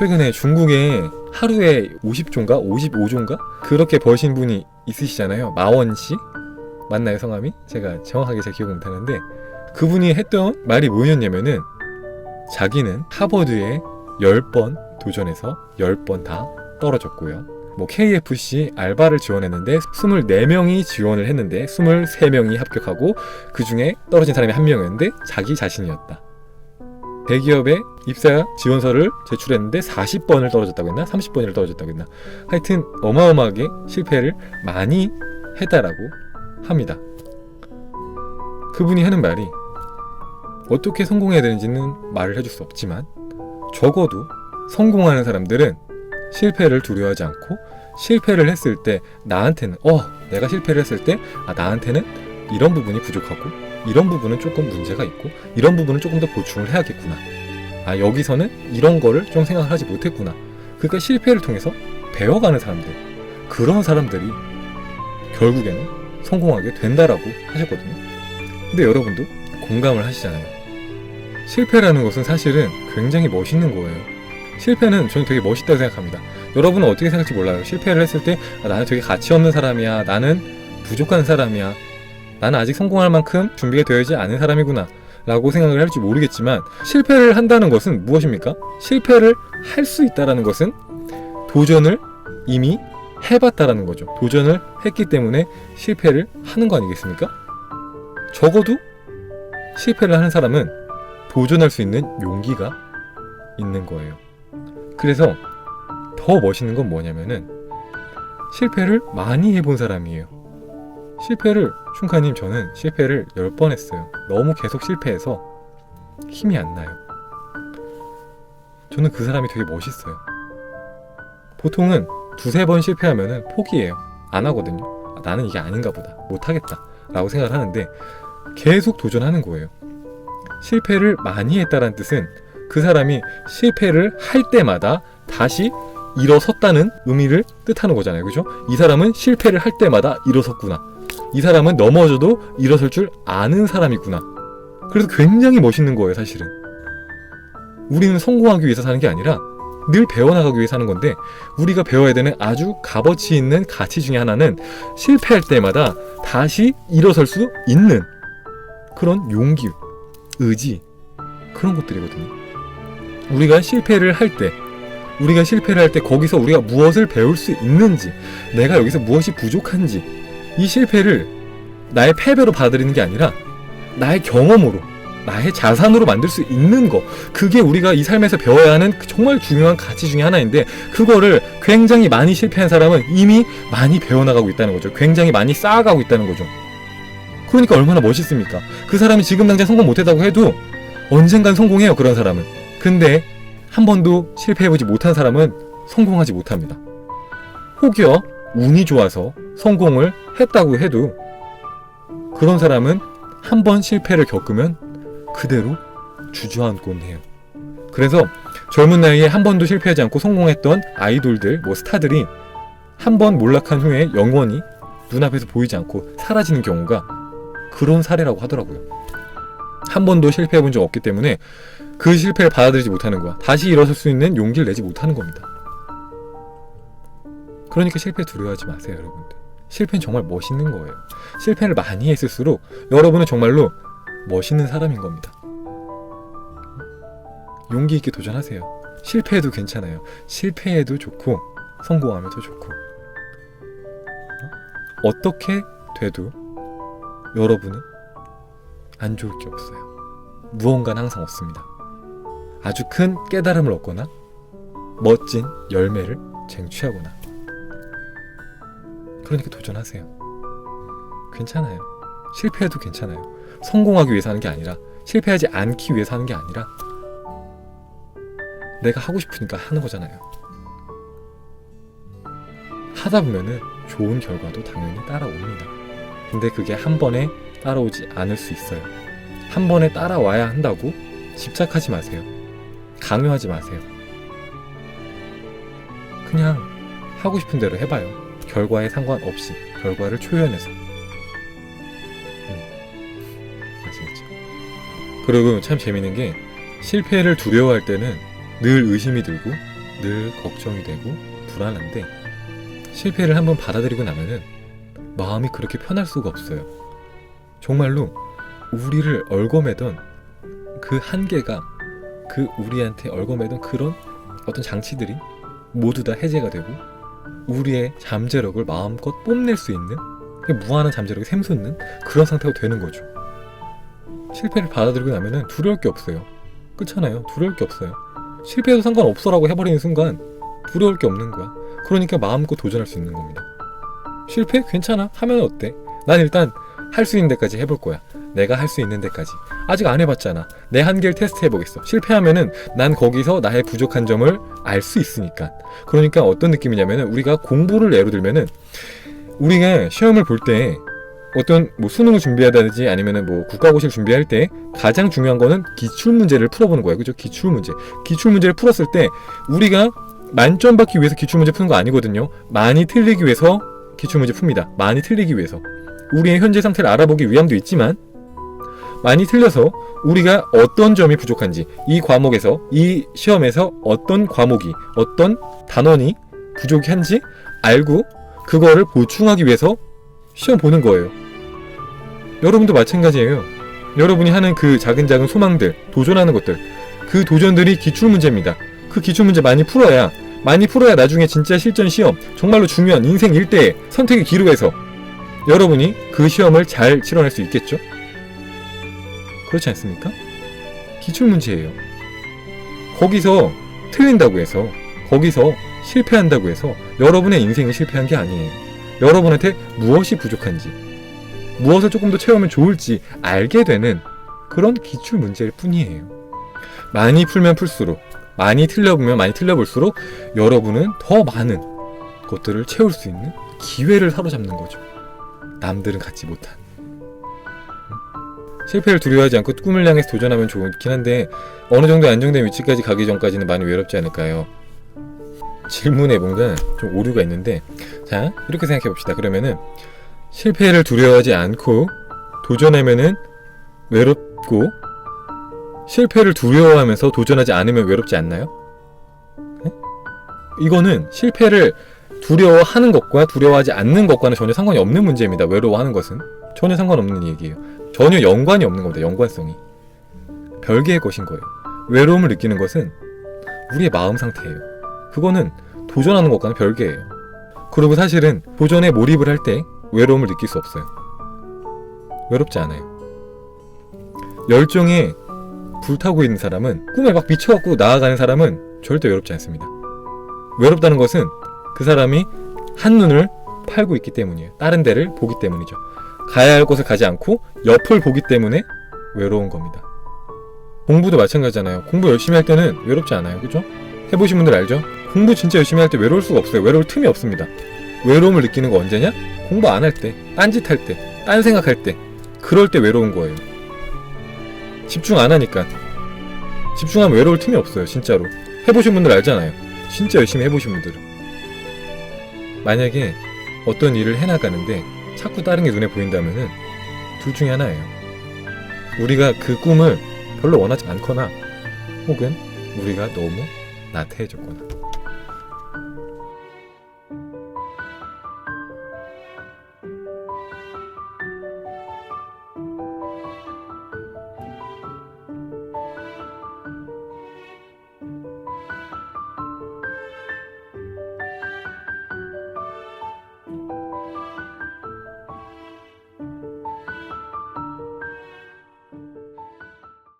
최근에 중국에 하루에 50조인가 55조인가 그렇게 버신 분이 있으시잖아요. 마원씨 맞나요, 성함이? 제가 정확하게 잘 기억 못하는데 그분이 했던 말이 뭐였냐면은 자기는 하버드에 10번 도전해서 10번 다 떨어졌고요. 뭐 KFC 알바를 지원했는데 24명이 지원을 했는데 23명이 합격하고 그 중에 떨어진 사람이 1명이었는데 자기 자신이었다. 대기업에 입사 지원서를 제출했는데 40번을 떨어졌다고 했나? 30번을 떨어졌다고 했나? 하여튼 어마어마하게 실패를 많이 했다라고 합니다. 그분이 하는 말이 어떻게 성공해야 되는지는 말을 해줄 수 없지만 적어도 성공하는 사람들은 실패를 두려워하지 않고 실패를 했을 때 나한테는 내가 실패를 했을 때 나한테는 이런 부분이 부족하고 이런 부분은 조금 문제가 있고 이런 부분은 조금 더 보충을 해야겠구나. 여기서는 이런 거를 좀 생각을 하지 못했구나. 그러니까 실패를 통해서 배워가는 사람들, 그런 사람들이 결국에는 성공하게 된다라고 하셨거든요. 근데 여러분도 공감을 하시잖아요. 실패라는 것은 사실은 굉장히 멋있는 거예요. 실패는 저는 되게 멋있다고 생각합니다. 여러분은 어떻게 생각할지 몰라요. 실패를 했을 때 나는 되게 가치 없는 사람이야, 나는 부족한 사람이야, 나는 아직 성공할 만큼 준비가 되어있지 않은 사람이구나 라고 생각을 할지 모르겠지만 실패를 한다는 것은 무엇입니까? 실패를 할 수 있다는 것은 도전을 이미 해봤다라는 거죠. 도전을 했기 때문에 실패를 하는 거 아니겠습니까? 적어도 실패를 하는 사람은 도전할 수 있는 용기가 있는 거예요. 그래서 더 멋있는 건 뭐냐면은 실패를 많이 해본 사람이에요. 슌카님, 저는 실패를 10번 했어요. 너무 계속 실패해서 힘이 안 나요. 저는 그 사람이 되게 멋있어요. 보통은 2-3번 실패하면은 포기해요. 안 하거든요. 나는 이게 아닌가 보다, 못하겠다 라고 생각을 하는데 계속 도전하는 거예요. 실패를 많이 했다는 뜻은 그 사람이 실패를 할 때마다 다시 일어섰다는 의미를 뜻하는 거잖아요. 그죠? 이 사람은 실패를 할 때마다 일어섰구나. 이 사람은 넘어져도 일어설 줄 아는 사람이구나. 그래서 굉장히 멋있는 거예요, 사실은. 우리는 성공하기 위해서 사는 게 아니라 늘 배워나가기 위해 사는 건데, 우리가 배워야 되는 아주 값어치 있는 가치 중에 하나는 실패할 때마다 다시 일어설 수 있는 그런 용기, 의지, 그런 것들이거든요. 우리가 실패를 할 때 거기서 우리가 무엇을 배울 수 있는지, 내가 여기서 무엇이 부족한지, 이 실패를 나의 패배로 받아들이는 게 아니라 나의 경험으로, 나의 자산으로 만들 수 있는 거, 그게 우리가 이 삶에서 배워야 하는 정말 중요한 가치 중에 하나인데, 그거를 굉장히 많이 실패한 사람은 이미 많이 배워나가고 있다는 거죠. 굉장히 많이 쌓아가고 있다는 거죠. 그러니까 얼마나 멋있습니까? 그 사람이 지금 당장 성공 못했다고 해도 언젠간 성공해요, 그런 사람은. 근데 한 번도 실패해보지 못한 사람은 성공하지 못합니다. 혹여 운이 좋아서 성공을 했다고 해도 그런 사람은 한 번 실패를 겪으면 그대로 주저앉곤 해요. 그래서 젊은 나이에 한 번도 실패하지 않고 성공했던 아이돌들, 스타들이 한 번 몰락한 후에 영원히 눈앞에서 보이지 않고 사라지는 경우가 그런 사례라고 하더라고요. 한 번도 실패해본 적 없기 때문에 그 실패를 받아들이지 못하는 거야. 다시 일어설 수 있는 용기를 내지 못하는 겁니다. 그러니까 실패 두려워하지 마세요, 여러분들. 실패는 정말 멋있는 거예요. 실패를 많이 했을수록 여러분은 정말로 멋있는 사람인 겁니다. 용기 있게 도전하세요. 실패해도 괜찮아요. 실패해도 좋고 성공하면 더 좋고, 어떻게 돼도 여러분은 안 좋을 게 없어요. 무언가는 항상 없습니다. 아주 큰 깨달음을 얻거나 멋진 열매를 쟁취하거나. 그러니까 도전하세요. 괜찮아요. 실패해도 괜찮아요. 성공하기 위해서 하는 게 아니라, 실패하지 않기 위해서 하는 게 아니라 내가 하고 싶으니까 하는 거잖아요. 하다 보면은 좋은 결과도 당연히 따라옵니다. 근데 그게 한 번에 따라오지 않을 수 있어요. 한 번에 따라와야 한다고 집착하지 마세요. 강요하지 마세요. 그냥 하고 싶은 대로 해봐요. 결과에 상관없이, 결과를 초연해서. 아시겠죠? 그리고 참 재밌는 게, 실패를 두려워할 때는 늘 의심이 들고 늘 걱정이 되고 불안한데 실패를 한번 받아들이고 나면은 마음이 그렇게 편할 수가 없어요. 정말로 우리를 얽어매던 그 한계가, 그 우리한테 얽어매던 그런 어떤 장치들이 모두 다 해제가 되고 우리의 잠재력을 마음껏 뽐낼 수 있는 무한한 잠재력이 샘솟는 그런 상태가 되는 거죠. 실패를 받아들이고 나면은 두려울 게 없어요. 그렇잖아요. 두려울 게 없어요. 실패해도 상관없어라고 해버리는 순간 두려울 게 없는 거야. 그러니까 마음껏 도전할 수 있는 겁니다. 실패? 괜찮아. 하면 어때? 난 일단 할 수 있는 데까지 해볼 거야. 내가 할 수 있는 데까지. 아직 안 해봤잖아. 내 한계를 테스트 해보겠어. 실패하면은 난 거기서 나의 부족한 점을 알 수 있으니까. 그러니까 어떤 느낌이냐면은 우리가 공부를 예로 들면은 우리가 시험을 볼 때 어떤 뭐 수능을 준비하다든지 아니면은 뭐 국가고시를 준비할 때 가장 중요한 거는 기출문제를 풀어보는 거예요. 그죠? 기출문제. 기출문제를 풀었을 때 우리가 만점 받기 위해서 기출문제 푸는 거 아니거든요. 많이 틀리기 위해서 기출문제 풉니다. 많이 틀리기 위해서. 우리의 현재 상태를 알아보기 위함도 있지만 많이 틀려서 우리가 어떤 점이 부족한지, 이 과목에서, 이 시험에서 어떤 과목이, 어떤 단원이 부족한지 알고 그거를 보충하기 위해서 시험 보는 거예요. 여러분도 마찬가지예요. 여러분이 하는 그 작은 소망들, 도전하는 것들, 그 도전들이 기출문제입니다. 그 기출문제 많이 풀어야 나중에 진짜 실전 시험, 정말로 중요한 인생 일대의 선택의 기로에서 여러분이 그 시험을 잘 치러낼 수 있겠죠? 그렇지 않습니까? 기출문제예요. 거기서 틀린다고 해서, 거기서 실패한다고 해서 여러분의 인생이 실패한 게 아니에요. 여러분한테 무엇이 부족한지, 무엇을 조금 더 채우면 좋을지 알게 되는 그런 기출문제일 뿐이에요. 많이 풀면 풀수록, 많이 틀려보면 많이 틀려볼수록 여러분은 더 많은 것들을 채울 수 있는 기회를 사로잡는 거죠. 남들은 갖지 못한. 실패를 두려워하지 않고 꿈을 향해서 도전하면 좋긴 한데 어느 정도 안정된 위치까지 가기 전까지는 많이 외롭지 않을까요? 질문에 뭔가 좀 오류가 있는데, 자, 이렇게 생각해 봅시다. 그러면은 실패를 두려워하지 않고 도전하면은 외롭고, 실패를 두려워하면서 도전하지 않으면 외롭지 않나요? 네? 이거는 실패를 두려워하는 것과 두려워하지 않는 것과는 전혀 상관이 없는 문제입니다. 외로워하는 것은 전혀 상관없는 얘기예요. 전혀 연관이 없는 겁니다. 연관성이 별개의 것인 거예요. 외로움을 느끼는 것은 우리의 마음 상태예요. 그거는 도전하는 것과는 별개예요. 그리고 사실은 도전에 몰입을 할 때 외로움을 느낄 수 없어요. 외롭지 않아요. 열정에 불타고 있는 사람은, 꿈에 막 미쳐갖고 나아가는 사람은 절대 외롭지 않습니다. 외롭다는 것은 그 사람이 한눈을 팔고 있기 때문이에요. 다른 데를 보기 때문이죠. 가야 할 곳을 가지 않고 옆을 보기 때문에 외로운 겁니다. 공부도 마찬가지잖아요. 공부 열심히 할 때는 외롭지 않아요. 그죠? 해보신 분들 알죠? 공부 진짜 열심히 할 때 외로울 수가 없어요. 외로울 틈이 없습니다. 외로움을 느끼는 거 언제냐? 공부 안 할 때, 딴짓 할 때, 딴 생각할 때, 그럴 때 외로운 거예요. 집중 안 하니까. 집중하면 외로울 틈이 없어요. 진짜로. 해보신 분들 알잖아요. 진짜 열심히 해보신 분들은. 만약에 어떤 일을 해나가는데 자꾸 다른 게 눈에 보인다면은 둘 중에 하나예요. 우리가 그 꿈을 별로 원하지 않거나 혹은 우리가 너무 나태해졌거나.